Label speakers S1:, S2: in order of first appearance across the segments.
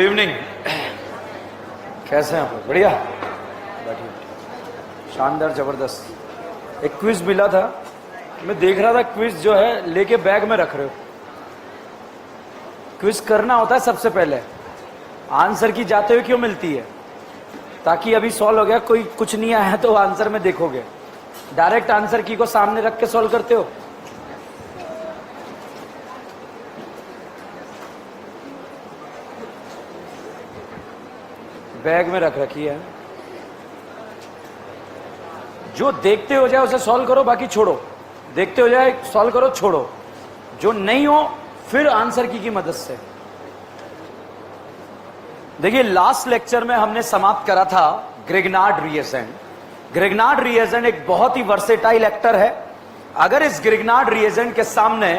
S1: Evening. कैसे हैं आप लोग? बढ़िया, बैठिए। शानदार, जबरदस्त। एक क्विज मिला था, मैं देख रहा था क्विज जो है लेके बैग में रख रहे हो। क्विज करना होता है सबसे पहले, आंसर की जाते हुए क्यों मिलती है, ताकि अभी सॉल्व हो गया, कोई कुछ नहीं आया तो आंसर में देखोगे। डायरेक्ट आंसर की को सामने रख के सॉल्व करते हो। बैग में रख रखी है, जो देखते हो जाए उसे सॉल्व करो, बाकी छोड़ो। देखते हो जाए सॉल्व करो, छोड़ो। जो नहीं हो फिर आंसर की मदद से। देखिए, लास्ट लेक्चर में हमने समाप्त करा था ग्रिग्नार्ड रिएजेंट। ग्रिग्नार्ड रिएजेंट एक बहुत ही वर्सेटाइल एक्टर है। अगर इस ग्रिग्नार्ड रिएजेंट के सामने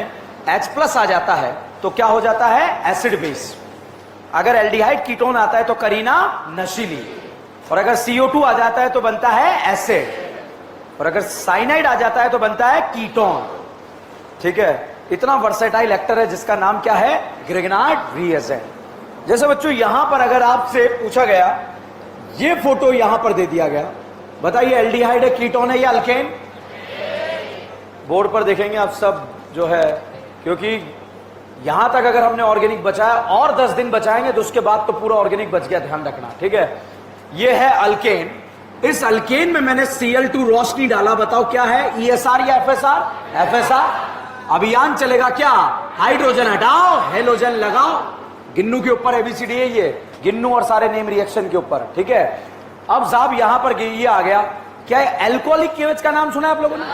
S1: H+ आ जाता है तो क्या हो जाता है? Acid base. अगर एल्डिहाइड कीटोन आता है तो करीना नशीली, और अगर CO2 आ जाता है तो बनता है एसिड, और अगर साइनाइड आ जाता है तो बनता है कीटोन। ठीक है, इतना वर्सेटाइल एक्टर है जिसका नाम क्या है? Grignard reagent. जैसे बच्चों, यहां पर अगर आपसे पूछा गया, ये फोटो यहां पर दे दिया गया, बताइए एल्डिहाइड है, कीटोन है या अल्केन? बोर्ड पर देखेंगे आप सब जो है, क्योंकि यहां तक अगर हमने ऑर्गेनिक बचाया और 10 दिन बचाएंगे तो उसके बाद तो पूरा ऑर्गेनिक बच गया, ध्यान रखना। ठीक है, ये है अल्केन। इस अल्केन में मैंने Cl2 रोशनी डाला, बताओ क्या है? ESR या FSR? FSR। अभियान चलेगा क्या? हाइड्रोजन हटाओ, हेलोजन लगाओ। गिन्नू के ऊपर ABCD है ये, गिन्नू और सारे नेम रिएक्शन के ऊपर। ठीक है, अब साहब यहां पर ये आ गया, क्या एल्कोहलिक केवेज का नाम सुना है आप लोगों ने?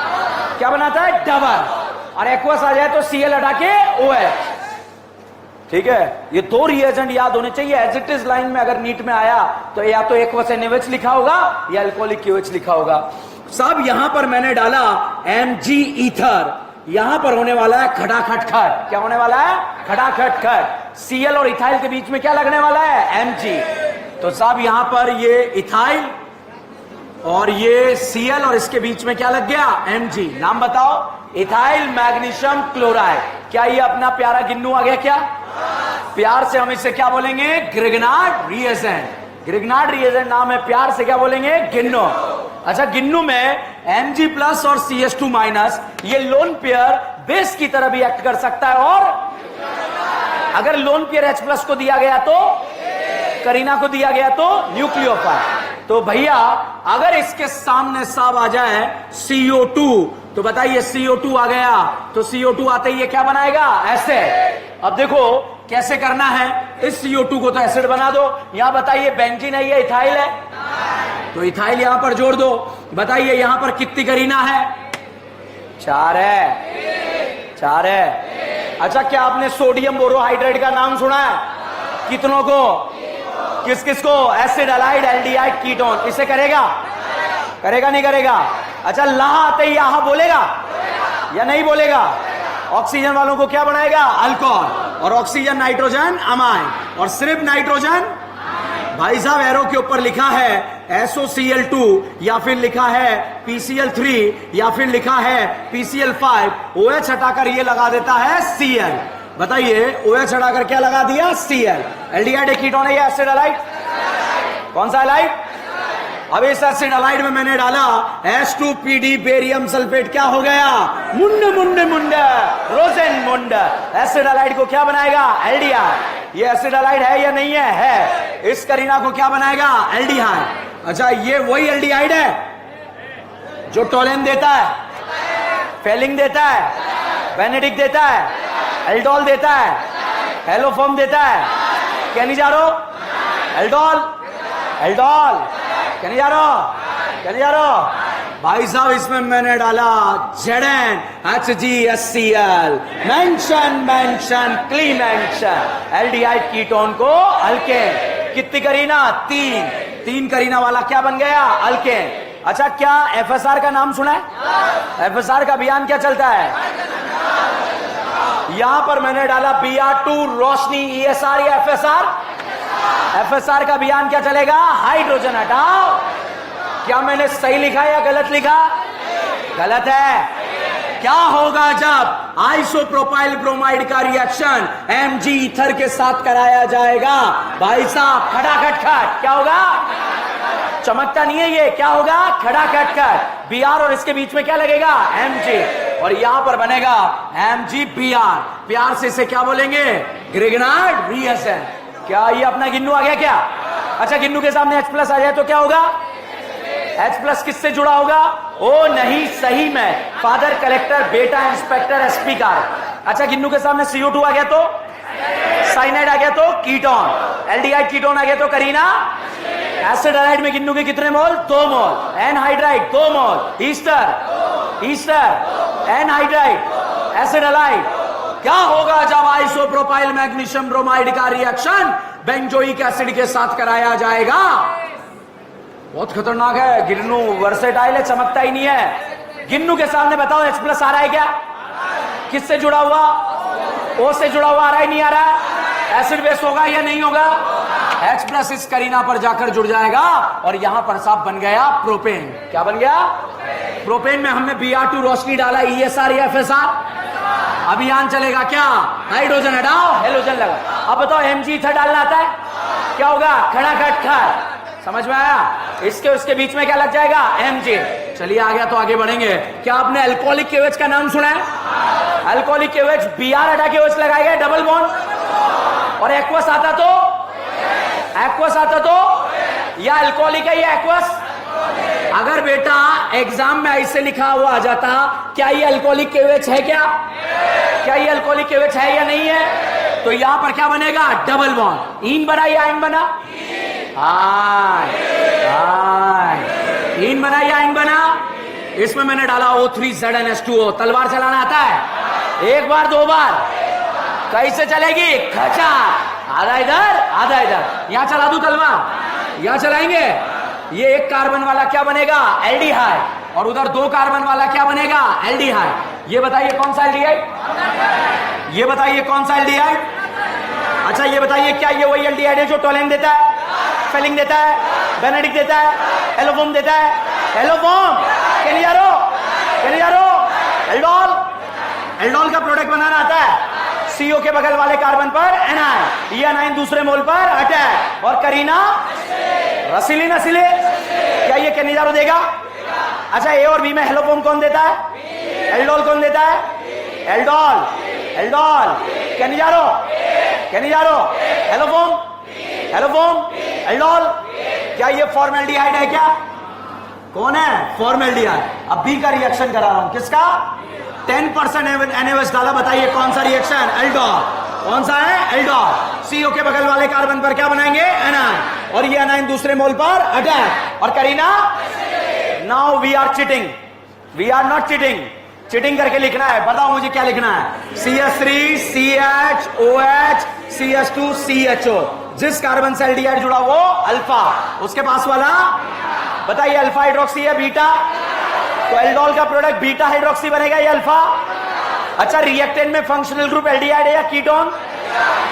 S1: क्या बनाता है? डबल। और एक्वस आ जाए तो Cl हटा के OH। ठीक है, ये दो रिएजेंट याद होने चाहिए। एज इट इज लाइन में अगर नीट में आया तो या तो एक्वस NaOH लिखा होगा या अल्कोहलिक KOH लिखा होगा। साहब यहां पर मैंने डाला Mg ईथर, यहां पर होने वाला है खटाखटखट। क्या होने वाला है? खटाखटखट। Cl और इथाइल के बीच में क्या लगने वाला है? Mg। तो साहब यहां पर ये इथाइल और ये Cl और इसके बीच में क्या लग गया? Mg। नाम बताओ? Ethyl magnesium chloride. क्या ये अपना प्यारा गिन्नू आ गया? क्या प्यार से हम इसे क्या बोलेंगे? Grignard reagent. ग्रिग्नार्ड रिएजेंट नाम है, प्यार से क्या बोलेंगे? गिन्नू। अच्छा, गिन्नू में Mg+ और CH2- ये लोन पेयर बेस की तरह भी एक्ट कर सकता है, और अगर लोन पेयर H+ को दिया गया तो, करीना को दिया गया तो न्यूक्लियोफाइल। तो भैया अगर इसके सामने साहब आ जाए CO2, तो बताइए CO2 आ गया तो CO2 आते ही ये क्या बनाएगा? एसिड। अब देखो कैसे करना है, इस CO2 को तो एसिड बना दो। यहां बताइए बेंजीन है या इथाइल है? तो इथाइल यहां पर जोड़ दो। बताइए यहां पर कितनी करीना है? 4 है। 4 है। अच्छा, क्या आपने सोडियम बोरोहाइड्रेट का नाम सुना है? कितनों को? किस किस को? Acid, allied, aldehyde, ketone. इसे करेगा? करेगा नहीं करेगा? अच्छा, ला आते ही यहां बोलेगा या नहीं बोलेगा? ऑक्सीजन वालों को क्या बनाएगा? अल्कोहल। और ऑक्सीजन नाइट्रोजन अमाइन, और सिर्फ नाइट्रोजन। भाई साहब एरो के ऊपर लिखा है SOCl2, या फिर लिखा है PCl3, या फिर लिखा है PCl5। OH हटाकर ये लगा देता है Cl। बताइए OH हटाकर क्या लगा दिया? Cl। एल्डिहाइड कीटोन है या एसिड अलाइड? कौन सा अलाइड? अब इस एसिड अलाइड में मैंने डाला H2PD बेरियम सल्फेट। क्या हो गया? मुंड मुंड मुंड, रोजेन मुंड। एसिड अलाइड को क्या बनाएगा? एल्डिहाइड। ये एसिड अलाइड है या नहीं है? है। इस करीना को क्या बनाएगा? एल्डिहाइड। अच्छा, ये वही एल्डिहाइड है जो टोलेन देता है, फेलिंग देता है, बेनेडिक देता है, एल्डोल देता है, हेलोफॉर्म देता है। क्या नहीं जा रहा? Aldol, aldol. क्या नहीं जा रहा? क्या नहीं जा रहा? भाई साहब इसमें मैंने डाला ZnHgScl। मेंशन मेंशन क्ली मेंशन। एल्डिहाइड कीटोन को अल्केन। कितनी करीना? 3 करीना वाला क्या बन गया? अल्केन। अच्छा, क्या FSR का नाम सुना है? FSR का अभियान क्या चलता है? यहां पर मैंने डाला Br2 रोशनी। ESR या FSR? FSR का अभियान क्या चलेगा? हाइड्रोजन हटाओ। क्या मैंने सही लिखा या गलत लिखा? गलत है। क्या होगा जब आइसोप्रोपाइल ब्रोमाइड का रिएक्शन Mg ईथर के साथ कराया जाएगा? भाई साहब खटाखट खट, क्या होगा? चमकता नहीं है ये, क्या होगा? खटाखट खट। Br और इसके बीच में क्या लगेगा? Mg, और यहां पर बनेगा MgBr। प्यार से इसे क्या बोलेंगे? Grignard reaction. क्या ये अपना गिन्नू आ गया क्या? अच्छा, गिन्नू के सामने H+ आ जाए तो क्या होगा? H+ किससे जुड़ा होगा? ओ नहीं, सही में फादर कलेक्टर बेटा इंस्पेक्टर एसपी का। अच्छा, गिन्नू के सामने CO2 आ गया तो साइनाइड आ गया तो कीटोन, एल्डिहाइड कीटोन आ गया तो करीना एसिड हाइड्राइड में गिन्नू के कितने mole? 2 mole. Anhydride 2 mole. Ester anhydride acid hydride. क्या होगा जब आइसोप्रोपाइल मैग्नीशियम ब्रोमाइड का रिएक्शन बेंजोइक एसिड के साथ कराया जाएगा? बहुत खतरनाक है। गिन्नू वर्सेटाइल है, चमकता ही नहीं है। गिन्नू के सामने बताओ H+ आ रहा है क्या? किससे जुड़ा हुआ? O से जुड़ा हुआ आ रहा है, नहीं आ रहा है? एसिड बेस होगा या नहीं होगा? H+ इस करीना पर जाकर जुड़ जाएगा और यहां पर साहब बन गया प्रोपेन। क्या बन गया? प्रोपेन में हमने Br2 रोशनी डाला, ESR या FSR? अभियान चलेगा क्या? हाइड्रोजन हटाओ, हेलोजन लगा। अब बताओ Mg ईथर डालना आता है? क्या होगा? खटाखट खट। समझ में आया? इसके उसके बीच में क्या लग जाएगा? Mg। चलिए आ गया तो आगे बढ़ेंगे। क्या आपने अल्कोहलिक KOH का नाम सुना है? अल्कोहलिक KOH Br हटा के OH लगाएगा, डबल बॉन्ड। और एक्वस आता तो या अल्कोहलिक है या एक्वस? अगर बेटा एग्जाम में ऐसे लिखा हुआ आ जाता, क्या ये अल्कोहलिक KOH है क्या? क्या ये अल्कोहलिक KOH है या नहीं है? तो यहां पर क्या बनेगा? Double bond. इन बना या आइन बना? इन बना या आइन बना? इसमें मैंने डाला O3ZnH2O। तलवार चलाना आता है? एक बार, 2 बार? कैसे चलेगी? खचा, आधा इधर आधा इधर। यहां चला दूं तलवार? यहां चलाएंगे? ये 1 कार्बन वाला क्या बनेगा? एल्डिहाइड। और उधर 2 कार्बन वाला क्या बनेगा? एल्डिहाइड। ये बताइए कौन सा एल्डिहाइड? ये बताइए कौन सा एल्डिहाइड? अच्छा ये बताइए, क्या ये वही एल्डिहाइड है जो टोलेन देता है, फेलिंग देता है, बेनेडिक्ट देता है, एलोफोम देता है? एलोफोम केनियारो एल्डोल। एल्डोल का प्रोडक्ट बनाना आता है? CO के बगल वाले कार्बन पर एनाइन, ये एनाइन दूसरे मोल पर अटैक, और करीना रसीली नसीले। क्या ये केनियारो देगा? अच्छा, A और B में हेलोफोम कौन देता है? एल्डोल कौन देता है? Aldol Cannizzaro haloform aldol. क्या ये फॉर्मेल्डिहाइड है क्या? कौन है? फॉर्मेल्डिहाइड। अब B का रिएक्शन करा रहा हूं, किसका? 10% NaOH डाला, बताइए कौन सा रिएक्शन? एल्डोल। कौन सा है? एल्डोल। CO के बगल वाले कार्बन पर क्या बनाएंगे? एनाइन, और ये एनाइन दूसरे मोल पर अटैक, और करीना। Now we are cheating, we are not cheating. Cheating करके लिखना है, बताओ मुझे क्या लिखना है? CH3 CHOH CH2 CHO। जिस कार्बन से एल्डिहाइड जुड़ा वो अल्फा, उसके पास वाला बताइए अल्फा हाइड्रोक्सी है बीटा, तो एल्डोल का प्रोडक्ट बीटा हाइड्रोक्सी बनेगा या अल्फा? अच्छा, रिएक्टेंट में फंक्शनल ग्रुप एल्डिहाइड है या कीटोन?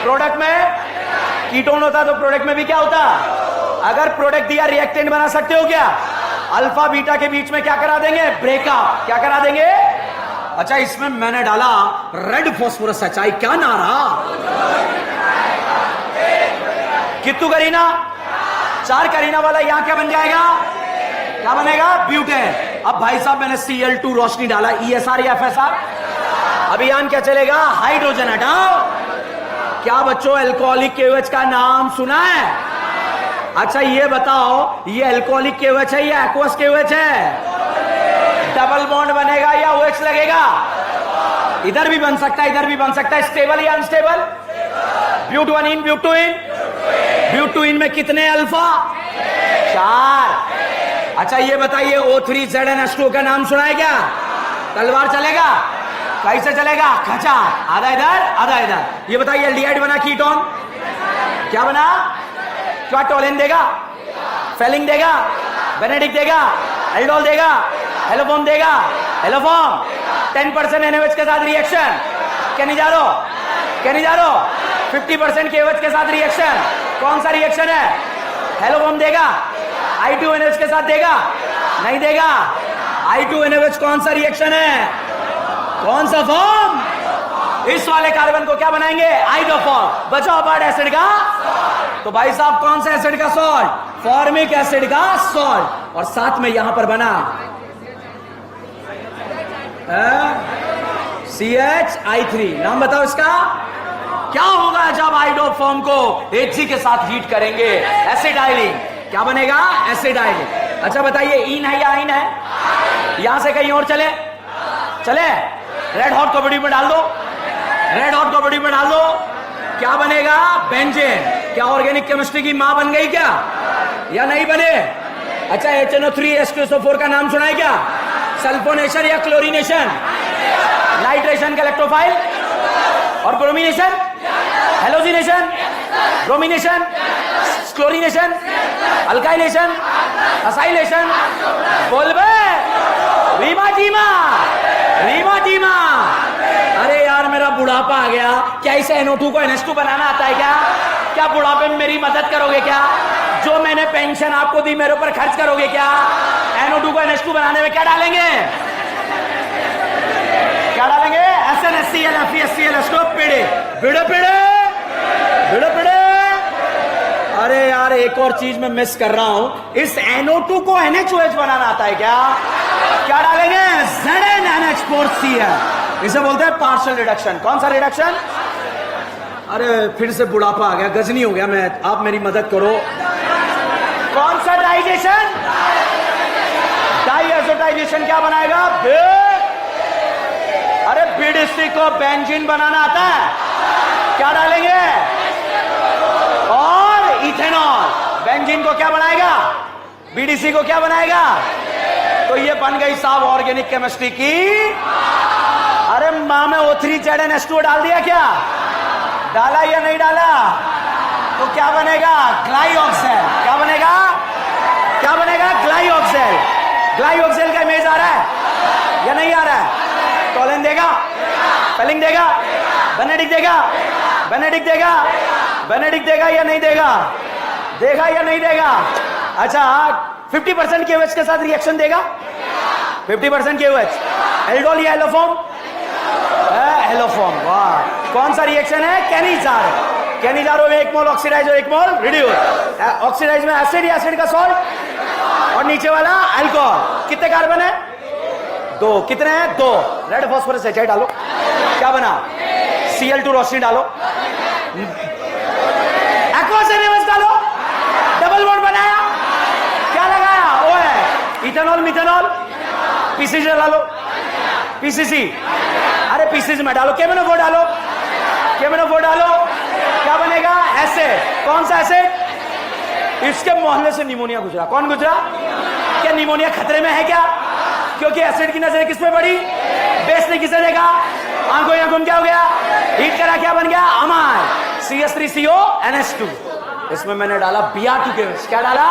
S1: प्रोडक्ट में कीटोन होता तो प्रोडक्ट में भी क्या होता? अगर प्रोडक्ट दिया रिएक्टेंट बना सकते हो क्या? अल्फा बीटा के बीच में क्या करा देंगे? ब्रेकअप। क्या करा देंगे? अच्छा, इसमें मैंने डाला रेड फॉस्फोरस सच्चाई। क्या नारा? कितु करीना? 4 करीना वाला यहां क्या बन जाएगा? क्या बनेगा? ब्यूटेन। अब भाई साहब मैंने Cl2 रोशनी डाला, ESR या FSR? अभियान क्या चलेगा? हाइड्रोजन हटाओ। क्या बच्चों अल्कोहलिक KOH का नाम सुना है? अच्छा ये बताओ, ये अल्कोहलिक KOH है या एक्वस KOH है? डबल बॉन्ड बनेगा या OH लगेगा? इधर भी बन सकता है, इधर भी बन सकता है। स्टेबल या अनस्टेबल? ब्यूटोइन ब्यूटोइन में कितने अल्फा? 4। अच्छा ये बताइए O3ZnH2O का नाम सुना है क्या? तलवार चलेगा? कैसे चलेगा? खचा, आधा इधर आधा इधर। ये बताइए एल्डिहाइड बना कीटोन, क्या बना? क्या टोलेन देगा, फेलिंग देगा, बेनेडिक्ट देगा, एल्डोल देगा, हेलोफोम देगा, हेलोफोम 10% NaOH के साथ रिएक्शन, केनिजारो 50% KOH के साथ रिएक्शन। कौन सा रिएक्शन है? हेलोफोम देगा, I2NH के साथ देगा? नहीं देगा। I2NH कौन सा रिएक्शन है? कौन सा फॉर्म? इस वाले कार्बन को क्या बनाएंगे? आइडोफॉर्म। बचाओ पार्ट एसिड का। तो भाई साहब कौन सा एसिड का सॉल्ट? फॉर्मिक एसिड का सॉल्ट। और साथ में यहां पर बना CH3। नाम बताओ इसका। क्या होगा जब आइडोफॉर्म को Hg के साथ हीट करेंगे? एसिडाइलिंग। क्या बनेगा? एसिडाइलिंग। अच्छा बताइए, इन है या आइन है? यहां से कहीं और चले चले? रेड हॉट को बॉडी में डाल दो, रेड हॉट को बॉडी में डाल दो, क्या बनेगा? बेंजीन। क्या ऑर्गेनिक केमिस्ट्री की मां बन गई क्या या नहीं बने? अच्छा, HNO3H2SO4 का नाम सुना है क्या? सल्फोनेशन या क्लोरीनेशन? नाइट्रेशन का इलेक्ट्रोफाइल और bromination, halogenation, bromination, chlorination, alkylation, acylation. बोल बे रीमा जीमा, रीमा जीमा। अरे यार मेरा बुढ़ापा आ गया, क्या इसे NO2 को NH2 बनाना आता है क्या? क्या बुढ़ापे में मेरी मदद करोगे क्या? जो मैंने पेंशन आपको दी मेरे ऊपर खर्च करोगे क्या? NO2 को NH2 बनाने में क्या डालेंगे? क्या डालेंगे? SnHCl FeSCl पिड़े पिड़े पिड़े पिड़े पिड़े। अरे यार एक और चीज मैं मिस कर रहा हूं, इस NO2 को NaOH बनाना आता है क्या? क्या डालेंगे? ZnNH4Cl। इसे बोलते हैं पार्शियल रिडक्शन। कौन सा रिडक्शन? अरे फिर से बुढ़ापा आ गया, गजनी हो गया मैं, आप मेरी मदद करो। कौन सा डाइजेशन? डाइएजोटाइजेशन। क्या बनाएगा? अरे बीडीसी को बेंजीन बनाना आता है, क्या डालेंगे? और इथेनॉल। बेंजीन को क्या बनाएगा? बीडीसी को क्या बनाएगा? तो ये बन गई साहब ऑर्गेनिक केमिस्ट्री की। अरे मां में O3ZnH2 डाल दिया क्या? डाला या नहीं डाला? तो क्या बनेगा? ग्लाइऑक्सेल। क्या बनेगा? क्या बनेगा? ग्लाइऑक्सेल। ग्लाइऑक्सेल का इमेज आ रहा है या नहीं आ रहा है? टोलन देगा, पेलिंग देगा, बेनेडिक्ट देगा, बेनेडिक्ट देगा, बेनेडिक्ट देगा या नहीं देगा? देगा या नहीं देगा? अच्छा 50% KOH के साथ रिएक्शन देगा? 50% KOH। एल्डोल या एलोफॉर्म? एलोफॉर्म। वाह, कौन सा रिएक्शन है? कैनिजारो। कैनिजारो में 1 मोल ऑक्सीडाइज और 1 मोल रिड्यूस। ऑक्सीडाइज में एसिड या एसिड का सॉल्ट और नीचे वाला अल्कोहल। कितने कार्बन है? 2। कितने हैं? 2। रेड फॉस्फोरस HI डालो, क्या बना? Cl2 रोशनी डालो, एक्वस एनिमस डालो, डबल बॉन्ड बनाया, क्या लगाया? OH। इथेनॉल, मिथेनॉल, PCC डालो, PCC। अरे PCC में डालो, केमिनोफोर डालो, केमिनोफोर डालो, क्या बनेगा? एसिड। कौन सा एसिड? इसके मोहल्ले से निमोनिया गुजरा। कौन गुजरा? क्या निमोनिया खतरे में है क्या? क्योंकि एसिड की नजर किस पे पड़ी? बेस ने किसे देखा? आंखों या गुम क्या हो गया? हीट करा, क्या बन गया? अमाइन। CH3CONH2। इसमें मैंने डाला Br2 के। क्या डाला?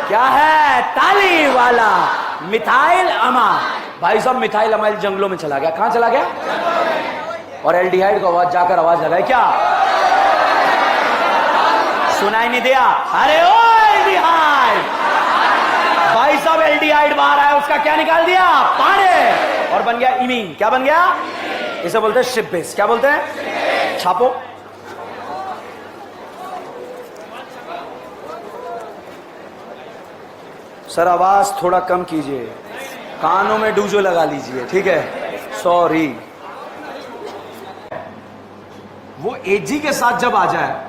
S1: क्या है? ताली वाला मिथाइल अमाइन। भाई साहब मिथाइल अमाइल जंगलों में चला गया। कहां चला गया? और एल्डिहाइड को आवाज जाकर आवाज लगाए क्या? सुनाई नहीं दिया? अरे ओ एल्डिहाइड। भाई साहब एल्डिहाइड बाहर आया, उसका क्या निकाल दिया? पानी। और बन गया इमीन। क्या बन गया? इसे बोलते हैं शिप बेस। क्या बोलते हैं? छापो। सर आवाज थोड़ा कम कीजिए, कानों में डूजो लगा लीजिए, ठीक है? सॉरी। वो Ag के साथ जब आ जाए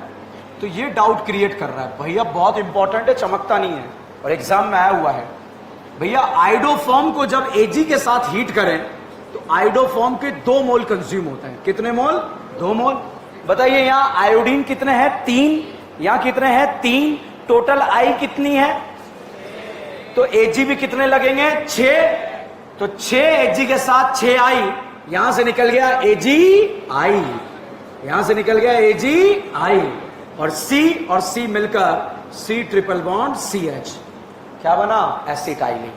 S1: तो ये डाउट क्रिएट कर रहा है, भैया बहुत इंपॉर्टेंट है, चमकता नहीं है और एग्जाम में आया हुआ है। भैया आइडोफॉर्म को जब Ag के साथ हीट करें तो आइडोफॉर्म के 2 मोल कंज्यूम होते हैं। कितने मोल? 2 मोल। बताइए यहां आयोडीन कितने हैं? 3। यहां कितने हैं? 3। टोटल आई कितनी है? तो Ag भी कितने लगेंगे? 6। तो 6 Ag के साथ 6 आई, यहां से निकल गया AgI, यहां से निकल गया AgI और C मिलकर C ट्रिपल बॉन्ड CH। क्या बना? एसिटाइलिन।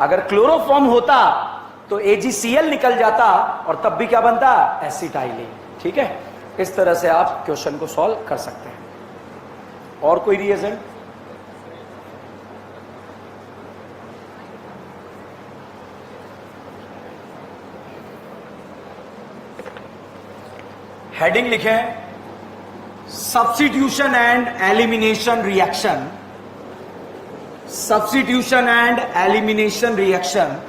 S1: अगर क्लोरोफॉर्म होता तो AgCl निकल जाता और तब भी क्या बनता? एसिटाइलिन। ठीक है, इस तरह से आप क्वेश्चन को सॉल्व कर सकते हैं। और कोई रिएजेंट? हेडिंग लिखें substitution and elimination reaction, substitution and elimination reaction.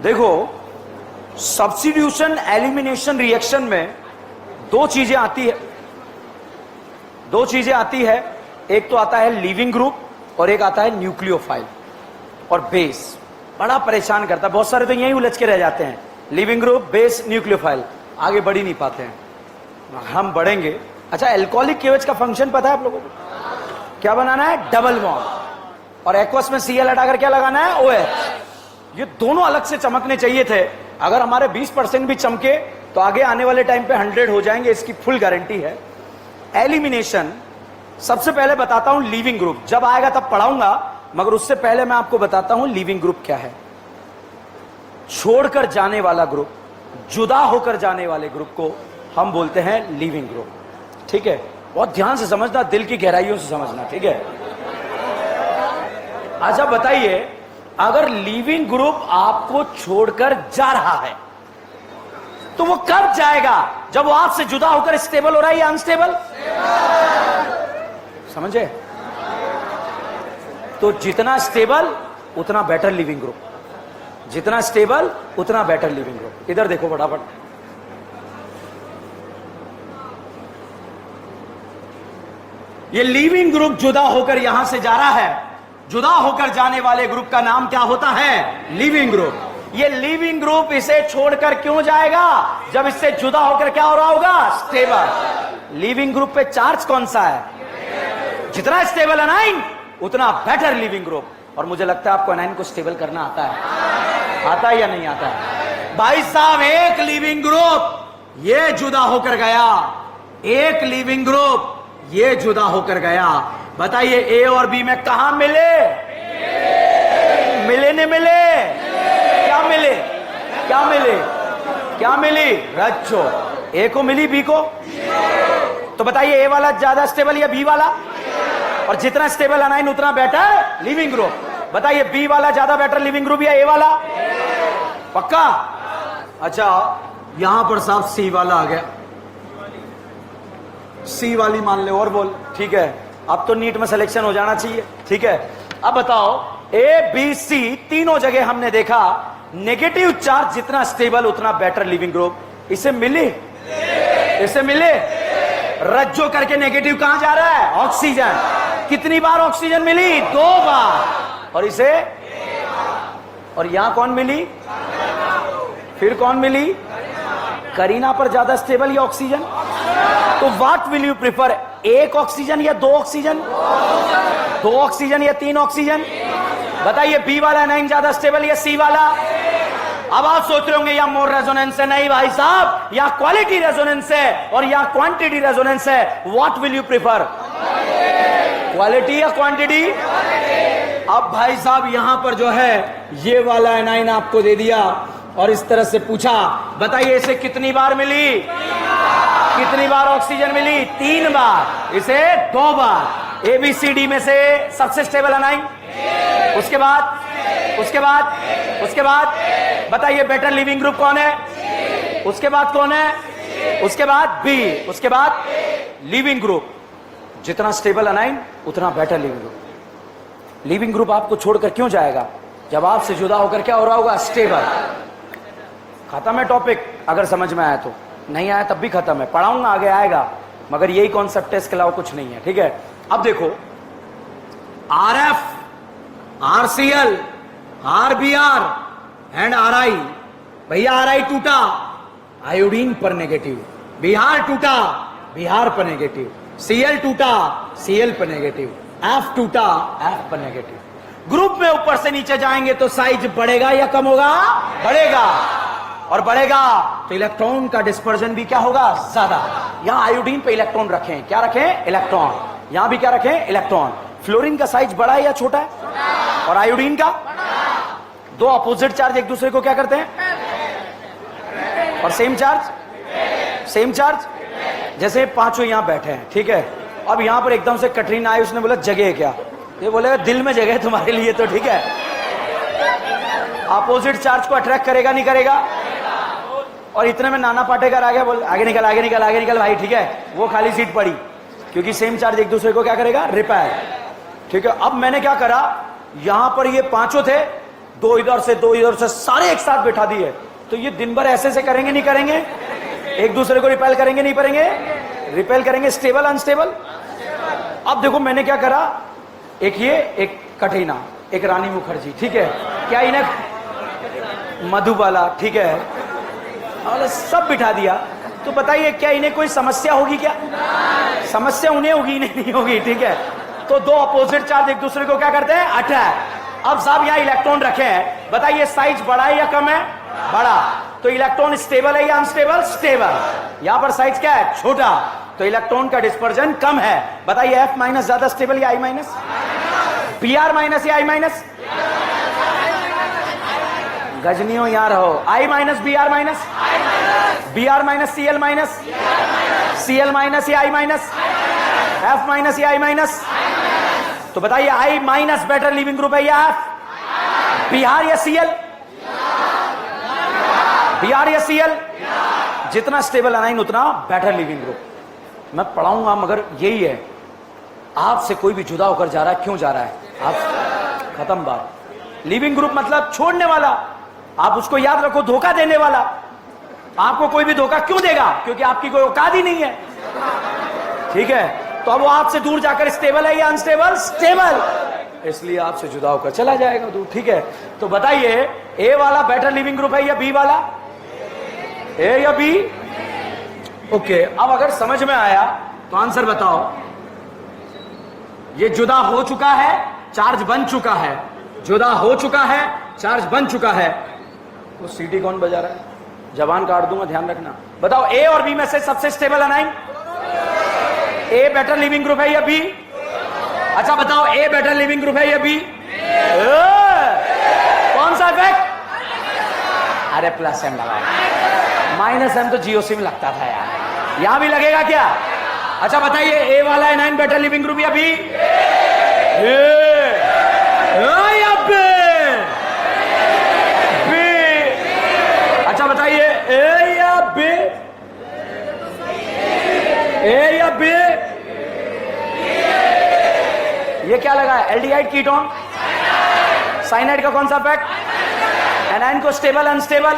S1: देखो, सब्स्टिट्यूशन एलिमिनेशन रिएक्शन में दो चीजें आती है। एक तो आता है लीविंग ग्रुप और एक आता है न्यूक्लियोफाइल और बेस। बड़ा परेशान करता है, बहुत सारे तो यहीं उलझ के रह जाते हैं, लीविंग ग्रुप, बेस, न्यूक्लियोफाइल, आगे बढ़ ही नहीं पाते हैं। हम बढ़ेंगे। अच्छा, एल्कोहलिक केवेज का फंक्शन पता है आप लोगों को? क्या बनाना है? Double bond. और एक्वस में Cl हटाकर क्या लगाना है? OH। ये दोनों अलग से चमकने चाहिए थे। अगर हमारे 20% भी चमके तो आगे आने वाले टाइम पे 100 हो जाएंगे, इसकी फुल गारंटी है। एलिमिनेशन, सबसे पहले बताता हूं लीविंग ग्रुप, जब आएगा तब पढ़ाऊंगा, मगर उससे पहले मैं आपको बताता हूं लीविंग ग्रुप क्या है। छोड़कर जाने वाला ग्रुप, जुदा होकर जाने वाले ग्रुप को हम बोलते हैं लीविंग ग्रुप। ठीक है, बहुत ध्यान से समझना, दिल की गहराइयों से समझना। ठीक है, अच्छा बताइए, अगर लीविंग ग्रुप आपको छोड़कर जा रहा है तो वो कब जाएगा? जब वो आपसे जुदा होकर स्टेबल हो रहा है या अनस्टेबल? समझे? तो जितना स्टेबल उतना बेटर लीविंग ग्रुप, जितना स्टेबल उतना बेटर लीविंग ग्रुप। इधर देखो फटाफट, ये लीविंग ग्रुप जुदा होकर यहां से जा रहा है। जुदा होकर जाने वाले ग्रुप का नाम क्या होता है? Leaving group. ये लीविंग ग्रुप इसे छोड़कर क्यों जाएगा? जब इससे जुदा होकर क्या हो रहा होगा? स्टेबल। लीविंग ग्रुप पे चार्ज कौन सा है? जितना स्टेबल अनाइन उतना बेटर लीविंग ग्रुप। और मुझे लगता है आपको अनाइन को स्टेबल करना आता है। आता है या नहीं आता है? भाई साहब, एक लीविंग ग्रुप ये जुदा होकर गया, एक लीविंग ग्रुप ये जुदा होकर गया। बताइए, ए और बी में कहां मिले? मिले नहीं मिले? क्या मिले? क्या मिले? क्या मिली? रज्जो। ए को मिली, बी को? तो बताइए, ए वाला ज्यादा स्टेबल या बी वाला? और जितना स्टेबल अनाइन उतना बेटर लिविंग ग्रुप। बताइए, बी वाला ज्यादा बेटर लिविंग ग्रुप या ए वाला? पक्का? अच्छा, यहां पर साहब सी वाला आ गया। सी वाली मान ले और बोल। ठीक है, अब तो नीट में सिलेक्शन हो जाना चाहिए। ठीक है, अब बताओ, ए बी सी तीनों जगह हमने देखा नेगेटिव चार्ज जितना स्टेबल उतना बेटर लिविंग ग्रुप। इसे मिले? इसे मिले? रज्जो करके नेगेटिव कहां जा रहा है? ऑक्सीजन। कितनी बार ऑक्सीजन मिली? 2 बार। और इसे? और यहां कौन मिली? फिर कौन मिली? करीना पर ज्यादा स्टेबल या ऑक्सीजन? तो व्हाट विल यू प्रिफर, एक ऑक्सीजन या 2 ऑक्सीजन? 2 ऑक्सीजन या 3 ऑक्सीजन? बताइए, बी वाला अनाइन ज्यादा स्टेबल या सी वाला? अब आप सोच रहे होंगे या मोर रेजोनेंस है। नहीं भाई साहब, या क्वालिटी रेजोनेंस है और या क्वांटिटी रेजोनेंस है। What will you prefer, quality या क्वांटिटी? अब भाई साहब, यहां पर जो है ये वाला एनाइन आपको दे दिया और इस तरह से पूछा, बताइए इसे कितनी बार मिली? कितनी बार ऑक्सीजन मिली? 3 बार। इसे 2 बार। ABCD में से सबसे स्टेबल अनाइन? उसके बाद बताइए बेटर लिविंग ग्रुप कौन है? उसके बाद कौन है? उसके बाद बी। उसके बाद लिविंग ग्रुप। जितना स्टेबल अनाइन उतना better leaving group. Leaving group आपको छोड़कर क्यों जाएगा? जब आपसे जुदा होकर क्या हो रहा होगा? स्टेबल। खत्म है टॉपिक, अगर समझ में आया तो। नहीं आया तब भी खत्म है, पढ़ाऊंगा आगे आएगा, मगर यही कॉन्सेप्ट है, इसके अलावा कुछ नहीं है। ठीक है, अब देखो RF, RCl, RBr and RI। भैया RI टूटा, आयोडीन पर नेगेटिव, Br टूटा, Br पर नेगेटिव, Cl टूटा, Cl पर नेगेटिव, F टूटा, F पर नेगेटिव। ग्रुप में ऊपर से नीचे जाएंगे तो साइज बढ़ेगा या कम होगा? बढ़ेगा, और बढ़ेगा तो इलेक्ट्रॉन का डिस्पर्जन भी क्या होगा? ज्यादा। यहां आयोडीन पे इलेक्ट्रॉन रखें, क्या रखें? इलेक्ट्रॉन। यहां भी क्या रखें? इलेक्ट्रॉन। फ्लोरीन का साइज बड़ा है या छोटा है? और आयोडीन का? दो अपोजिट चार्ज एक दूसरे को क्या करते हैं? और सेम चार्ज? Same charge. जैसे पांचों यहां बैठे हैं, ठीक है, अब यहां पर एकदम से कटरीना आई, उसने बोला जगह क्या? ये बोले दिल में जगह तुम्हारे लिए, तो ठीक है, अपोजिट चार्ज को अट्रैक्ट करेगा नहीं करेगा? और इतने में नाना पाटेकर आ गया, बोल आगे निकल आगे निकल आगे निकल भाई, ठीक है, वो खाली सीट पड़ी, क्योंकि सेम चार्ज एक दूसरे को क्या करेगा? रिपेल। ठीक है, अब मैंने क्या करा, यहां पर ये पांचों थे, दो इधर से दो इधर से, सारे एक साथ बैठा दिए, तो ये दिन भर ऐसे से करेंगे नहीं करेंगे? एक दूसरे को रिपेल करेंगे नहीं करेंगे? रिपेल करेंगे। Stable unstable? अब देखो मैंने क्या करा, एक ये, एक कटरीना, एक रानी मुखर्जी, ठीक है, क्या इन्हें मधुबाला, ठीक है, और सब बिठा दिया, तो बताइए क्या इन्हें कोई समस्या होगी? क्या समस्या उन्हें होगी? नहीं होगी। ठीक है, तो दो अपोजिट चार्ज एक दूसरे को क्या करते हैं? अटैक। अब साहब यहाँ इलेक्ट्रॉन रखे हैं, बताइए साइज बड़ा है या कम है? बड़ा। तो इलेक्ट्रॉन स्टेबल है या अनस्टेबल? स्टेबल। यहां पर साइज क्या है? छोटा, तो इलेक्ट्रॉन का डिस्पर्जन कम है। बताइए F माइनस ज्यादा स्टेबल या I माइनस? Br माइनस या I माइनस? गजनियों यार हो, I minus Br minus? Br minus Cl minus? Cl minus या I माइनस? F माइनस या I माइनस? तो बताइए I minus better leaving group है या F? Br या Cl? Br या Cl? जितना स्टेबल अनाइन उतना बेटर लिविंग ग्रुप। मैं पढ़ाऊंगा, मगर यही है, आपसे कोई भी जुदा होकर जा रहा है, क्यों जा रहा है? आप खत्म बात। लिविंग ग्रुप मतलब छोड़ने वाला, आप उसको याद रखो, धोखा देने वाला। आपको कोई भी धोखा क्यों देगा? क्योंकि आपकी कोई औकात ही नहीं है। ठीक है, तो अब वो आपसे दूर जाकर स्टेबल है या अनस्टेबल? स्टेबल, इसलिए आपसे जुदा होकर चला जाएगा दूर। ठीक है, तो बताइए ए वाला बेटर लिविंग ग्रुप है या बी वाला? ए या बी? ओके, अब अगर समझ में आया तो आंसर बताओ। ये जुदा हो चुका है, चार्ज बन चुका है, जुदा हो चुका है, चार्ज बन चुका है। वो सीटी कौन बजा रहा है? जबान काट दूंगा, ध्यान रखना। बताओ ए और बी में से सबसे stable anion? A better leaving group है या बी? अच्छा बताओ, ए बेटर लिविंग ग्रुप है या बी? कौन सा इफेक्ट? अरे प्लस एम लगा, माइनस एम तो जियो सिम लगता था यार, यहां भी लगेगा क्या? अच्छा बताइए, ए वाला एनाइन बेटर लिविंग ग्रुप या बी? अच्छा बताइए, ए या बी? ए या बी? ये क्या लगा है? एल्डिहाइड कीटोन, साइनाइड का कौन सा इफेक्ट? एनाइन को स्टेबल अनस्टेबल,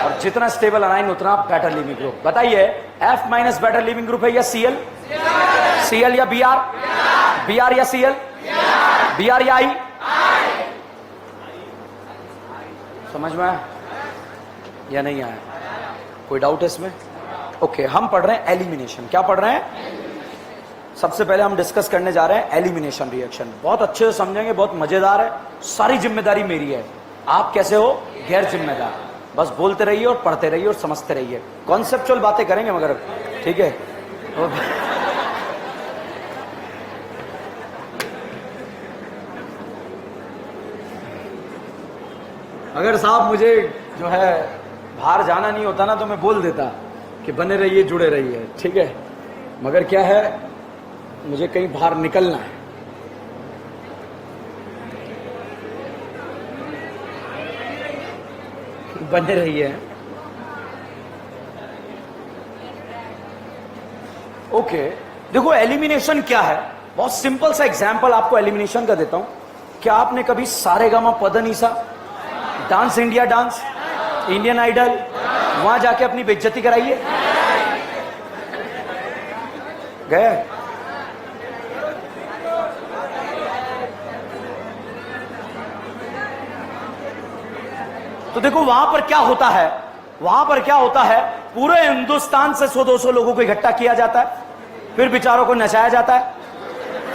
S1: और जितना स्टेबल अनाइन उतना बेटर लिविंग ग्रुप। बताइए F minus better leaving group है या Cl? Cl या Br? Br या Cl? Br या I? समझ में आया या नहीं आया? कोई डाउट है इसमें? ओके, हम पढ़ रहे हैं एलिमिनेशन। क्या पढ़ रहे हैं? सबसे पहले हम डिस्कस करने जा रहे हैं एलिमिनेशन रिएक्शन। बहुत अच्छे से समझेंगे, बहुत मजेदार है, सारी जिम्मेदारी मेरी है। आप कैसे हो? गैर जिम्मेदार। बस बोलते रहिए और पढ़ते रहिए और समझते रहिए, कॉन्सेप्चुअल बातें करेंगे मगर, ठीक है? अगर साहब मुझे जो है बाहर जाना नहीं होता ना, तो मैं बोल देता कि बने रहिए, जुड़े रहिए, ठीक है? मगर क्या है, मुझे कहीं बाहर निकलना है। बने रहिए। ओके, देखो एलिमिनेशन क्या है, बहुत सिंपल सा एग्जांपल आपको एलिमिनेशन का देता हूं। क्या आपने कभी Saregama Padanisa, dance India dance, Indian idol, वहां जाके अपनी बेइज्जती कराइए। गए? तो देखो वहां पर क्या होता है, वहां पर क्या होता है, पूरे हिंदुस्तान से 100-200 लोगों को इकट्ठा किया जाता है, फिर बेचारों को नचाया जाता है,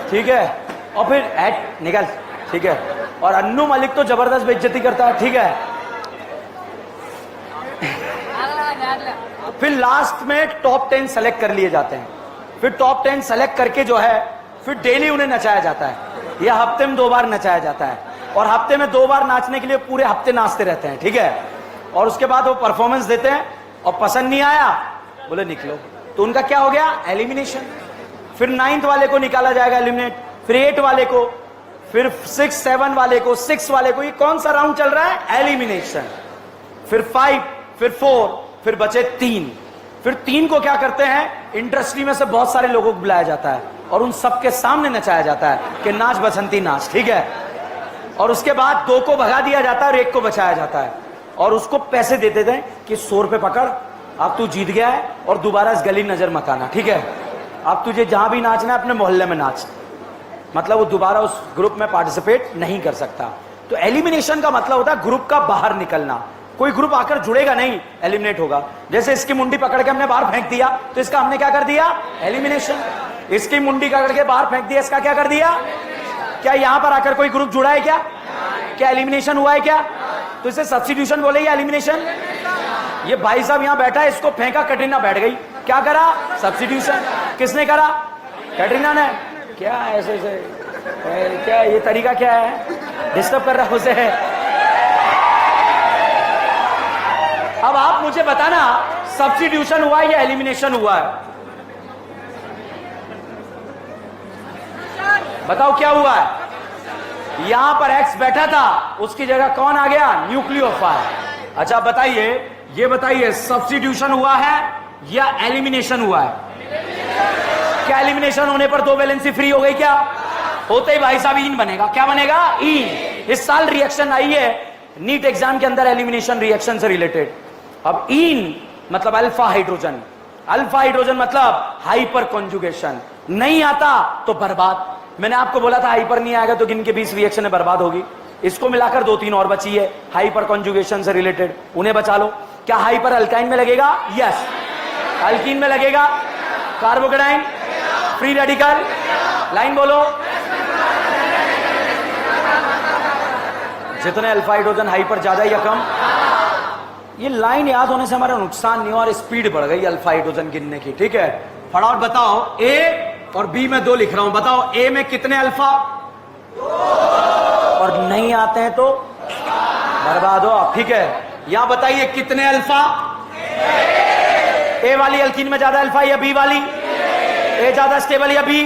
S1: ठीक है, और फिर ऐड निकल, ठीक है, और अन्नू मलिक तो जबरदस्त बेइज्जती करता है, ठीक है। फिर लास्ट में टॉप 10 सेलेक्ट कर लिए जाते हैं, फिर टॉप 10 सेलेक्ट करके जो है फिर डेली उन्हें नचाया जाता है, या हफ्ते में 2 बार नचाया जाता है, और हफ्ते में 2 बार नाचने के लिए पूरे हफ्ते नाचते रहते हैं, ठीक है। और उसके बाद वो परफॉर्मेंस देते हैं और पसंद नहीं आया, बोले निकलो, तो उनका क्या हो गया, एलिमिनेशन। फिर 9th वाले को निकाला जाएगा एलिमिनेट, फिर 8 वाले को, फिर 6, 7 वाले को, 6 वाले को। ये कौन सा राउंड चल रहा है, एलिमिनेशन। फिर 5, फिर 4, फिर बचे 3। फिर 3 को क्या करते हैं, इंडस्ट्री में से बहुत सारे लोगों को बुलाया जाता है और उन सबके सामने नचाया जाता है कि नाच बसंती नाच, ठीक है। और उसके बाद 2 को भगा दिया जाता है और 1 को बचाया जाता है, और उसको पैसे देते थे कि 100 रुपए पकड़, अब तू जीत गया है और दोबारा इस गली नजर मत आना, ठीक है। अब तुझे जहां भी नाचना है अपने मोहल्ले में नाच, मतलब वो दोबारा उस ग्रुप में पार्टिसिपेट नहीं कर सकता। तो एलिमिनेशन का मतलब होता है ग्रुप का बाहर निकलना। कोई ग्रुप आकर जुड़ेगा नहीं, एलिमिनेट होगा। जैसे इसकी मुंडी पकड़ के हमने बाहर फेंक दिया, तो इसका हमने क्या कर दिया, एलिमिनेशन। इसकी मुंडी पकड़ के बाहर फेंक दिया, इसका क्या कर दिया। क्या यहां पर आकर कोई ग्रुप जुड़ा है क्या, क्या एलिमिनेशन हुआ है क्या, तो इसे सब्स्टिट्यूशन बोलेगा, एलिमिनेशन। ये भाई साहब यहां बैठा है, इसको फेंका, कैटरीना बैठ गई, क्या करा, सब्स्टिट्यूशन। किसने करा, कैटरीना ने। क्या ऐसे क्या ये तरीका क्या है, डिस्टर्ब कर रहा है उसे। अब आप मुझे बताना, सब्स्टिट्यूशन हुआ है या एलिमिनेशन हुआ है, बताओ क्या हुआ है। यहां पर एक्स बैठा था, उसकी जगह कौन आ गया, न्यूक्लियोफाइल। अच्छा बताइए, ये बताइए सब्स्टिट्यूशन हुआ है या एलिमिनेशन हुआ है। क्या एलिमिनेशन होने पर 2 वैलेंसी फ्री हो गई, क्या होते ही भाई साहब ईन बनेगा, क्या बनेगा, ईन। इस साल रिएक्शन आई है नीट एग्जाम के अंदर एलिमिनेशन रिएक्शन से रिलेटेड। अब ईन मतलब अल्फा हाइड्रोजन, अल्फा हाइड्रोजन मतलब हाइपर कॉन्जुगेशन। नहीं आता तो बर्बाद। मैंने आपको बोला था हाइपर नहीं आएगा तो गिन के 20 रिएक्शन में बर्बाद होगी। इसको मिलाकर 2-3 और बची है हाइपर कॉन्जुगेशन से रिलेटेड, उन्हें बचा लो। क्या हाइपर अल्काइन में लगेगा, यस। अल्कीन में लगेगा, कार्बोकेटाइन, फ्री रेडिकल, लाइन बोलो। जितने अल्फा हाइड्रोजन हाइपर ज्यादा या कम, ये लाइन याद होने से हमारा नुकसान नहीं, और स्पीड बढ़ गई अल्फा हाइड्रोजन गिनने की, ठीक है। फटाफट बताओ, ए और बी में 2 लिख रहा हूं, बताओ ए में कितने अल्फा, और नहीं आते हैं तो बर्बाद हो, ठीक है। यहां बताइए कितने अल्फा, ए वाली अल्कीन में ज्यादा अल्फा या बी वाली, ए ज्यादा स्टेबल या बी,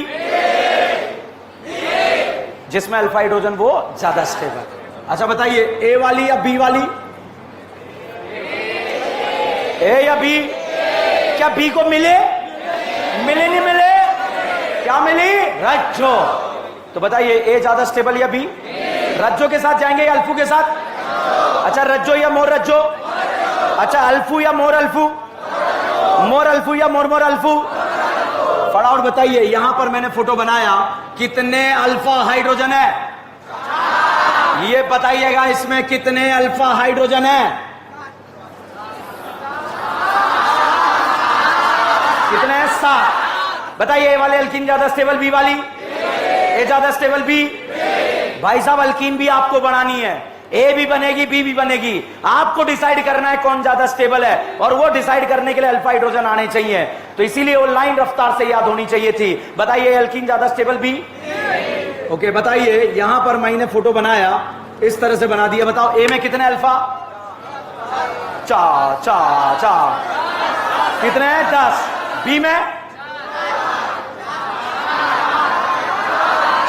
S1: जिसमें अल्फा हाइड्रोजन वो ज्यादा स्टेबल। अच्छा बताइए ए वाली या बी वाली, ए या बी, क्या बी को मिले, मिले नहीं मिले, क्या मिली, रज्जो। तो बताइए ए ज्यादा स्टेबल या बी, रज्जो के साथ जाएंगे या अल्फू के साथ। अच्छा रज्जो या मोर रज्जो, अच्छा अल्फू या मोर अल्फू, मोर अल्फू या मोर मोर अल्फू। फटाफट बताइए, यहां पर मैंने फोटो बनाया, कितने अल्फा हाइड्रोजन है, ये बताइएगा, इसमें कितने अल्फा हाइड्रोजन है, कितने हैं, 7। बताइए ए वाले अल्कीन ज्यादा स्टेबल, बी वाली, ए ज्यादा स्टेबल बी। भाई साहब अल्कीन भी आपको बनानी है, ए भी बनेगी बी भी बनेगी, आपको डिसाइड करना है कौन ज्यादा स्टेबल है, और वो डिसाइड करने के लिए अल्फा हाइड्रोजन आने चाहिए। तो इसीलिए वो लाइन रफ्तार से याद होनी चाहिए थी। बताइए अल्कीन ज्यादा स्टेबल बी, ओके। बताइए यहां पर मैंने फोटो बनाया, इस तरह से बना दिया, बताओ ए में कितने अल्फा, 4 कितने हैं, 10। बी में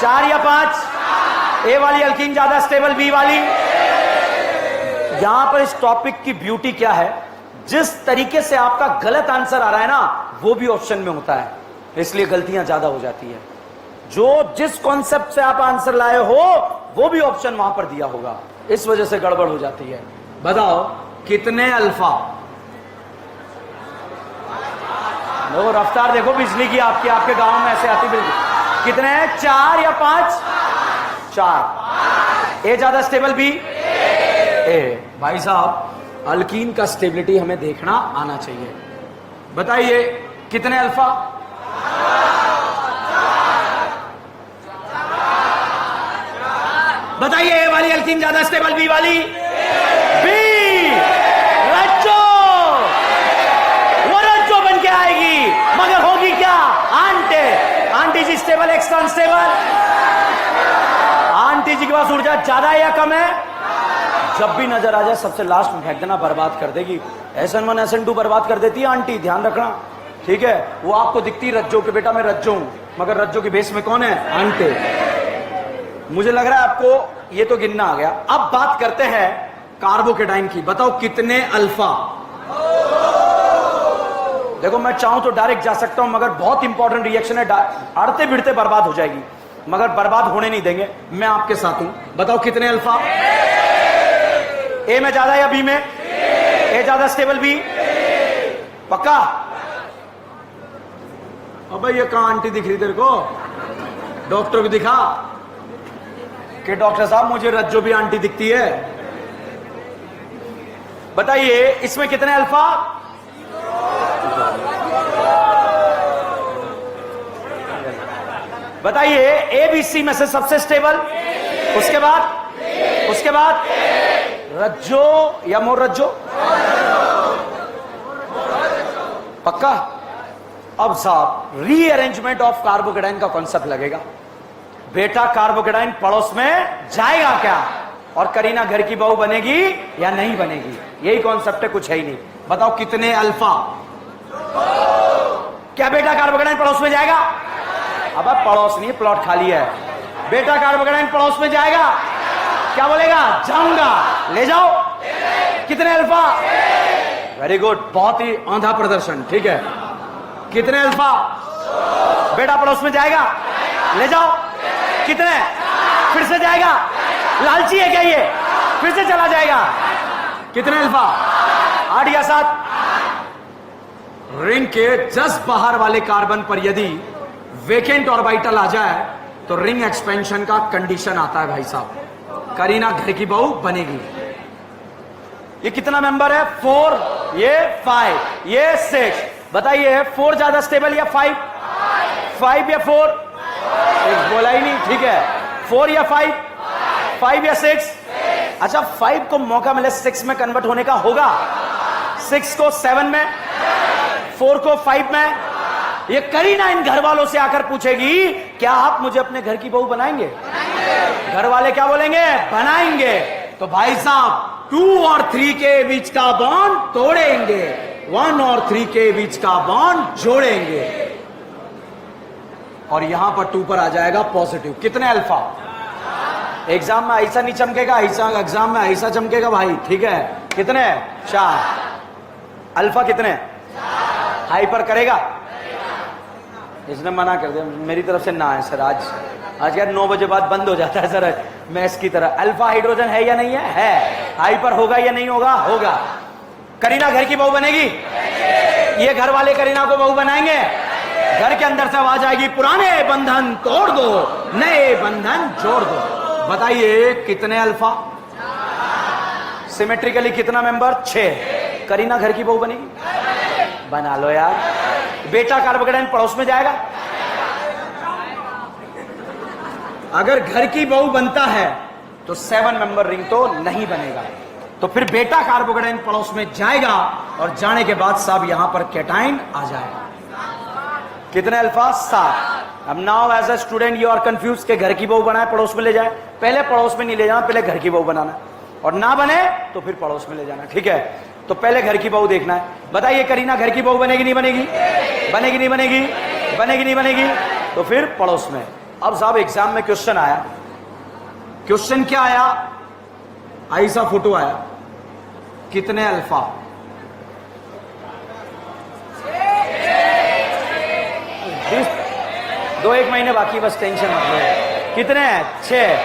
S1: 4 या 5, ए वाली अल्कीन ज्यादा स्टेबल, बी वाली। यहां पर इस टॉपिक की ब्यूटी क्या है, जिस तरीके से आपका गलत आंसर आ रहा है ना, वो भी ऑप्शन में होता है, इसलिए गलतियां ज्यादा हो जाती है। जो जिस कॉन्सेप्ट से आप आंसर लाए हो वो भी ऑप्शन वहां पर दिया होगा, इस वजह से गड़बड़ हो जाती है। बताओ कितने अल्फा, देखो रफ्तार देखो बिजली की आपकी, आपके गांव में ऐसे आती बिजली। कितने हैं, 4 या 5? 4। ए ज्यादा स्टेबल, बी ए। भाई साहब अल्कीन का स्टेबिलिटी हमें देखना आना चाहिए। बताइए कितने अल्फा? बताइए ए वाली अल्कीन ज्यादा स्टेबल, बी वाली? बी। रज्जो, वो रज्जो बन के आएगी, मगर होगी क्या? आंटे। आंटी जी स्टेबल, एक्स्ट्रा अनस्टेबल? आंटी जी के पास ऊर्जा ज्यादा है या कम है? जब भी नजर आ जाए सबसे लास्ट में फेंक देना, बर्बाद कर देगी। SN1 SN2 बर्बाद कर देती है आंटी, ध्यान रखना, ठीक है। वो आपको दिखती रज्जो के, बेटा मैं रज्जो हूं, मगर रज्जो के बेस में कौन है? आंटे। मुझे लग रहा है आपको ये तो गिनना आ गया। अब बात करते हैं कार्बोकेटाइन की। बताओ कितने अल्फा? देखो मैं चाहूं तो डायरेक्ट जा सकता हूं, मगर बहुत इंपॉर्टेंट रिएक्शन है, अड़ते भिड़ते बर्बाद हो जाएगी, मगर बर्बाद होने नहीं देंगे। मैं आपके साथ हूं, बताओ कितने अल्फा? ए में ज्यादा या बी में? ए ज्यादा स्टेबल, बी? पक्का? अबे ये कहां आंटी दिख रही तेरे को? डॉक्टर को दिखा कि डॉक्टर साहब मुझे रज्जो भी आंटी दिखती है। बताइए इसमें कितने अल्फा? बताइए ABC में से सबसे स्टेबल, उसके बाद रज्जो या मोर रज्जो? पक्का? अब साहब रीअरेंजमेंट ऑफ कार्बोकेटाइन का कॉन्सेप्ट लगेगा। बेटा कार्बोकेटाइन पड़ोस में जाएगा क्या, और करीना घर की बहू बनेगी या नहीं बनेगी, यही कॉन्सेप्ट है, कुछ है ही नहीं। बताओ कितने अल्फा? क्या बेटा कार्बोकेटाइन पड़ोस में जाएगा? अब पड़ोस नहीं, प्लॉट खाली है। बेटा कार्बोकेटाइन पड़ोस में जाएगा, क्या बोलेगा? जाऊंगा। ले जाओ। कितने अल्फा? वेरी गुड, बहुत ही औंधा प्रदर्शन, ठीक है। कितने अल्फा? बेटा पड़ोस में जाएगा, ले जाओ। कितने? फिर से जाएगा, लालची है क्या ये? फिर से चला जाएगा। कितने अल्फा? 8 या 7? रिंग के जस्ट बाहर वाले कार्बन पर यदि वेकेंट ऑर्बिटल आ जाए तो रिंग एक्सपेंशन का कंडीशन आता है भाई साहब, करीना घर की बहू बनेगी। ये कितना मेंबर है? 4, ये 5, ये 6। बताइए 4 ज्यादा स्टेबल या 5? 5 या 4? एक बोला ही नहीं, ठीक है। 4 या 5? 5 या 6? अच्छा 5 को मौका मिले 6 में कन्वर्ट होने का होगा, 6 को 7 में, 4 को 5 में। ये करीना इन घर वालों से आकर पूछेगी क्या आप मुझे अपने घर की बहू बनाएंगे? घर वाले क्या बोलेंगे? बनाएंगे। तो भाई साहब 2 और 3 के बीच का बॉन्ड तोड़ेंगे, 1 और 3 के बीच का बॉन्ड जोड़ेंगे, और यहां पर 2 पर आ जाएगा पॉजिटिव। कितने अल्फा? एग्जाम में ऐसा नहीं चमकेगा, ऐसा एग्जाम में ऐसा चमकेगा भाई, ठीक है। कितने? 4 अल्फा। कितने? हाइपर करेगा? इसने मना कर दिया, मेरी तरफ से ना है सर। आज यार 9 बजे बाद बंद हो जाता है सर मैथ्स की तरह। अल्फा हाइड्रोजन है या नहीं है? है। हाइपर होगा या नहीं होगा? होगा। करीना घर की बहू बनेगी? ये घर वाले करीना को बहू बनाएंगे? घर के अंदर से आवाज आएगी पुराने बंधन तोड़ दो, नए बंधन जोड़ दो। बताइए कितने अल्फा? सिमेट्रिकली कितना मेंबर? 6। करीना घर की बहू बनेगी? बना लो यार। बेटा कार्बोकेटाइन पड़ोस में जाएगा? अगर घर की बहू बनता है तो 7 मेंबर रिंग तो नहीं बनेगा, तो फिर बेटा कार्बोकेटाइन पड़ोस में जाएगा, और जाने के बाद साहब यहां पर कैटाइन आ जाएगा। कितने अल्फा? 7। अब now as a student you are confuse के घर की बहू बनाए पड़ोस में ले जाए। पहले पड़ोस में नहीं ले जाना, पहले घर की बहू बनाना, और ना बने तो फिर पड़ोस में ले जाना, ठीक है। तो पहले घर की बहू देखना है। बताइए करीना घर की बहू बनेगी नहीं बनेगी? बनेगी नहीं बनेगी? बनेगी नहीं बनेगी? तो फिर पड़ोस में। अब साहब एग्जाम में क्वेश्चन आया, क्वेश्चन क्या आया? ऐसा फोटो आया, कितने अल्फा? दो एक महीने बाकी, बस टेंशन मत लो। कितने? 6।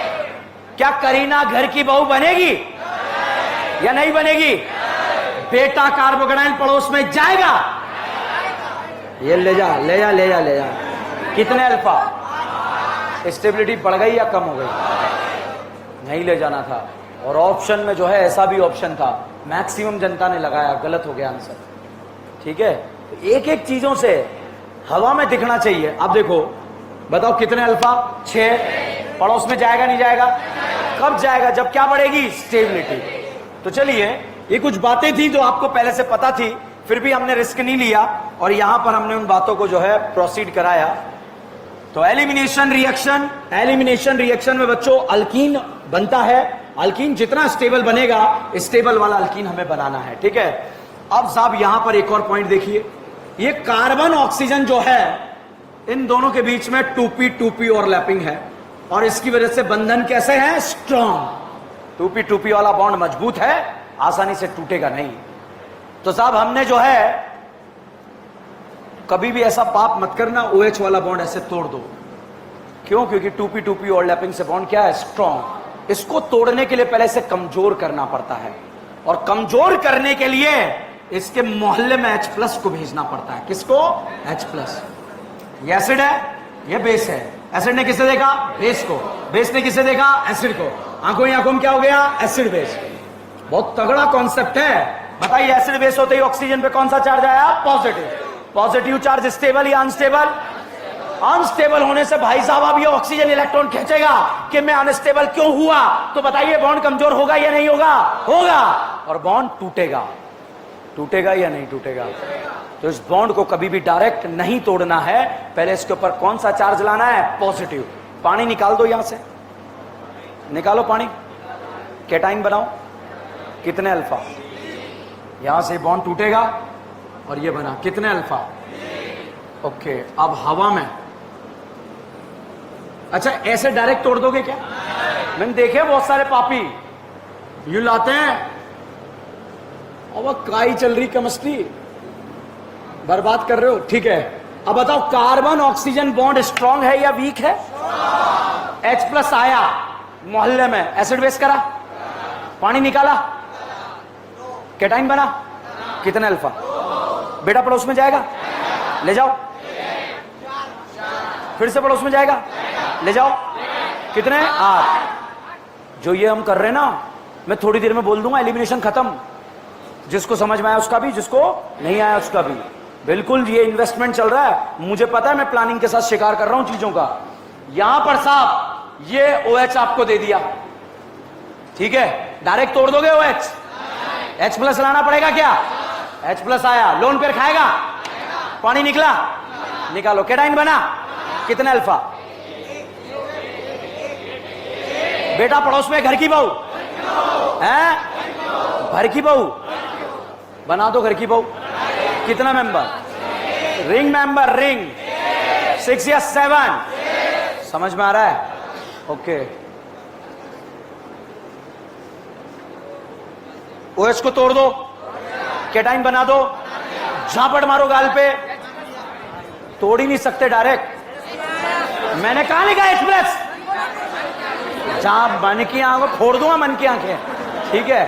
S1: क्या करीना घर की बहू बनेगी या नहीं बनेगी? बेटा कार्बोकेटाइन पड़ोस में जाएगा? ये ले जा ले जा ले जा ले जा। कितने अल्फा? स्टेबिलिटी बढ़ गई या कम हो गई? नहीं ले जाना था। और ऑप्शन में जो है ऐसा भी ऑप्शन था, मैक्सिमम जनता ने लगाया, गलत हो गया आंसर। ठीक है, एक एक चीजों से हवा में दिखना चाहिए। अब देखो, बताओ कितने अल्फा? 6। पड़ोस में जाएगा नहीं जाएगा? कब जाएगा? जब क्या बढ़ेगी? स्टेबिलिटी। तो चलिए, ये कुछ बातें थी जो आपको पहले से पता थी, फिर भी हमने रिस्क नहीं लिया और यहां पर हमने उन बातों को जो है प्रोसीड कराया। तो एलिमिनेशन रिएक्शन में बच्चों अल्कीन बनता है। अल्कीन जितना स्टेबल बनेगा, स्टेबल वाला अल्कीन हमें बनाना है। ठीक है, अब साहब यहां पर एक और पॉइंट देखिए, ये कार्बन ऑक्सीजन जो है इन दोनों के बीच में 2p ओवरलैपिंग है और इसकी वजह से बंधन कैसे है? स्ट्रॉन्ग। 2p वाला बॉन्ड मजबूत है, आसानी से टूटेगा नहीं। तो साहब हमने जो है कभी भी ऐसा पाप मत करना, OH वाला बॉन्ड ऐसे तोड़ दो। क्यों? क्योंकि 2p ओवरलैपिंग से बॉन्ड क्या है? स्ट्रॉन्ग। इसको तोड़ने के लिए पहले इसे कमजोर करना पड़ता है और कमजोर करने के लिए इसके मोहल्ले में H+ को भेजना पड़ता है। किसको? H+। ये एसिड है, ये बेस है। एसिड ने किसे देखा? बेस को। बेस ने किसे देखा? एसिड को। आंखों ही आंखों में क्या हो गया? Acid base. बहुत तगड़ा कॉन्सेप्ट है। बताइए, एसिड बेस होते ही ऑक्सीजन पे कौन सा चार्ज आया? पॉजिटिव। पॉजिटिव चार्ज स्टेबल या अनस्टेबल? अनस्टेबल होने से भाई साहब अब ये ऑक्सीजन इलेक्ट्रॉन खींचेगा कि मैं अनस्टेबल क्यों हुआ। तो बताइए, बॉन्ड कमजोर होगा या नहीं होगा? होगा। और बॉन्ड टूटेगा। टूटेगा या नहीं टूटेगा? तो इस बॉन्ड को कभी भी डायरेक्ट नहीं तोड़ना है, पहले इसके ऊपर कौन सा चार्ज लाना है? पॉजिटिव। पानी निकाल दो, यहां से निकालो पानी, कैटाइन बनाओ। कितने अल्फा? यहां से बॉन्ड टूटेगा और ये बना कितने अल्फा? ओके। अब हवा में, अच्छा ऐसे डायरेक्ट तोड़ दोगे क्या? मैंने देखे बहुत सारे पापी यू लाते हैं और वह काई चल रही केमिस्ट्री, बर्बाद कर रहे हो। ठीक है, अब बताओ कार्बन ऑक्सीजन बॉन्ड स्ट्रांग है या वीक है? H+ आया मोहल्ले में, एसिड बेस करा, पानी निकाला, कैटाइन बना। कितने अल्फा? बेटा पड़ोस में जाएगा, ले जाओ। फिर से पड़ोस में जाएगा, ले जाओ। कितने? 8। जो ये हम कर रहे हैं ना, मैं थोड़ी देर में बोल दूंगा एलिमिनेशन खत्म। जिसको समझ में आया उसका भी, जिसको नहीं आया उसका भी। बिल्कुल ये इन्वेस्टमेंट चल रहा है, मुझे पता है, मैं प्लानिंग के साथ शिकार कर रहा हूं चीजों का। यहां पर साहब ये OH आपको दे दिया, ठीक है, डायरेक्ट तोड़ दोगे OH? H+ लाना पड़ेगा क्या? H+ आया, लोन पर खाएगा, पानी निकला, निकालो, कैटाइन बना। कितने अल्फा? बेटा पड़ोस में घर की बहू है, घर की बहू बना दो, घर की बहू। कितना मेंबर? रिंग मेंबर, रिंग 6 या 7, समझ में आ रहा है? ओके। OH को तोड़ दो, कैटाइन बना दो, झापड़ मारो गाल पे। तोड़ ही नहीं सकते डायरेक्ट। मैंने कहा लिखा H+, जहां मन की आंखों फोड़ दूंगा, मन की आंखें। ठीक है,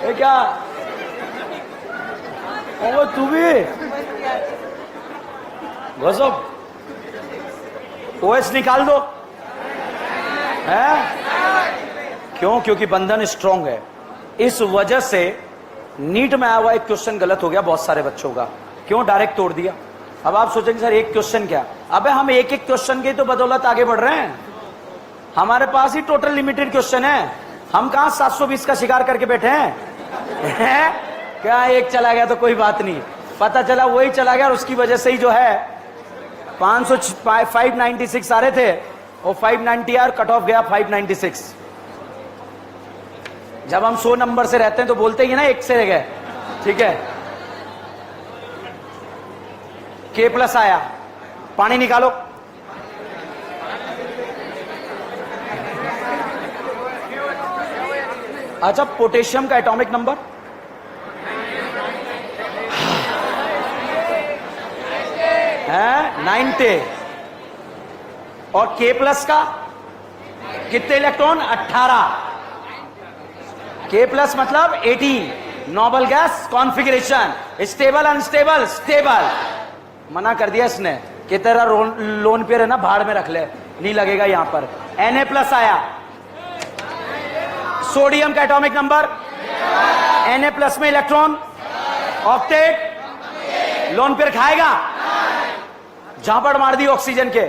S1: ये क्या? ओ तू भी गजब। OH निकाल दो, है? क्यों? क्योंकि बंधन स्ट्रांग है। इस वजह से नीट में आया हुआ एक क्वेश्चन गलत हो गया बहुत सारे बच्चों का। क्यों? डायरेक्ट तोड़ दिया। अब आप सोचेंगे सर एक क्वेश्चन क्या? अबे हम एक एक क्वेश्चन की तो बदौलत आगे बढ़ रहे हैं। हमारे पास ही टोटल लिमिटेड क्वेश्चन है, हम कहां 720 का शिकार करके बैठे हैं? क्या एक चला गया तो कोई बात नहीं, पता चला वही चला गया और उसकी वजह से ही जो है 596 आ रहे थे और 590 यार कट ऑफ गया 596। जब हम 100 नंबर से रहते हैं तो बोलते ही ना एक से रह गए। ठीक है, K+ आया, पानी निकालो। अच्छा, पोटेशियम का एटॉमिक नंबर है 90 और K+ का कितने इलेक्ट्रॉन? 18। K प्लस मतलब 18, noble gas configuration, stable unstable stable. मना कर दिया इसने कि तेरा लोन पे है ना भाड़ में रख ले, नहीं लगेगा यहां पर। Na प्लस आया, सोडियम का एटॉमिक नंबर, Na प्लस में इलेक्ट्रॉन, ऑक्टेट, लोन पेयर खाएगा, झापड़ मार दी ऑक्सीजन के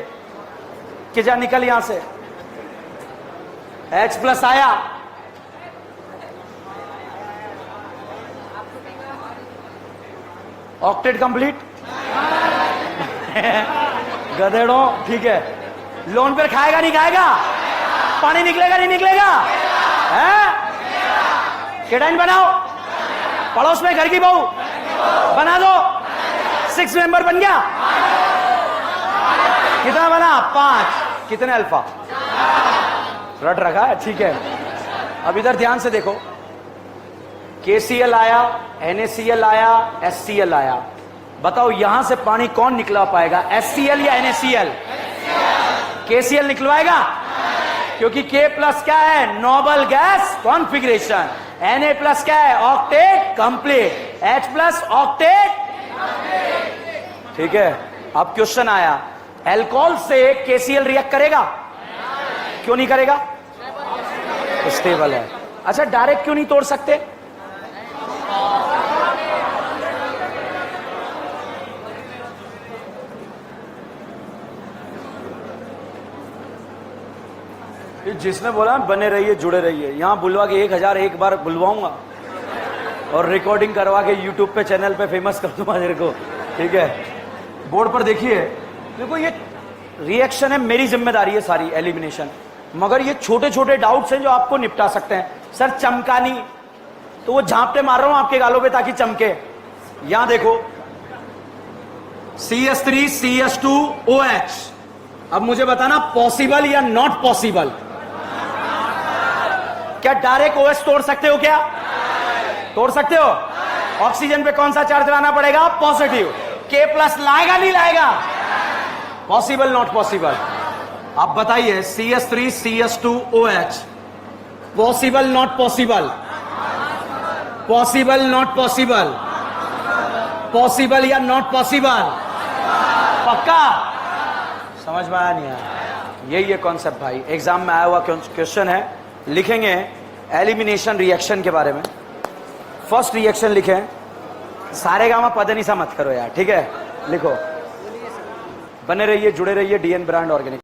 S1: कि जा निकल यहां से। H प्लस आया, ऑक्टेट कंप्लीट, गधेड़ों, ठीक है। लोन पेयर खाएगा नहीं खाएगा, पानी निकलेगा नहीं निकलेगा, है? केटाइन बनाओ, पड़ोस में घर की बहू बना दो, 6 मेंबर बन गया। कितना बना? 5। कितने अल्फा? रट रखा है, ठीक है। अब इधर ध्यान से देखो, KCl आया, NaCl आया, HCl आया। बताओ यहां से पानी कौन निकला पाएगा, HCl या NaCl? KCl निकलवाएगा, क्योंकि K प्लस क्या है? Noble gas configuration. Na plus क्या है? Octet complete. H plus octet, ठीक है। अब क्वेश्चन आया, अल्कोहल से KCl रिएक्ट करेगा? क्यों नहीं करेगा? स्टेबल है। अच्छा, डायरेक्ट क्यों नहीं तोड़ सकते? जिसने बोला बने रहिए जुड़े रहिए, यहां बुलवा के 1001 बार बुलवाऊंगा और रिकॉर्डिंग करवा के यूट्यूब पे चैनल पे फेमस कर दूंगा मेरे को, ठीक है। बोर्ड पर देखिए, देखो ये रिएक्शन है, मेरी जिम्मेदारी है सारी एलिमिनेशन, मगर ये छोटे छोटे डाउट्स हैं जो आपको निपटा सकते हैं। सर चमका नहीं, तो वो झांपटे मार रहा हूं आपके गालों पे ताकि चमके। यहां देखो, CH3 CH2 OH। अब मुझे बताना पॉसिबल या नॉट पॉसिबल? क्या डायरेक्ट OH तोड़ सकते हो? क्या तोड़ सकते हो? ऑक्सीजन पे कौन सा चार्ज लाना पड़ेगा? पॉजिटिव। K प्लस लाएगा नहीं लाएगा? Possible not possible? आप बताइए, CH3 CH2 OH, possible not possible? Possible not possible? Possible या नॉट पॉसिबल? पक्का? समझ में आया नहीं आया? यही है कॉन्सेप्ट भाई, एग्जाम में आया हुआ क्वेश्चन है। लिखेंगे एलिमिनेशन रिएक्शन के बारे में। फर्स्ट रिएक्शन लिखें, सारे गामा पदनिसा मत करो यार, ठीक है। लिखो, बने रहिए जुड़े रहिए DN ब्रांड ऑर्गेनिक।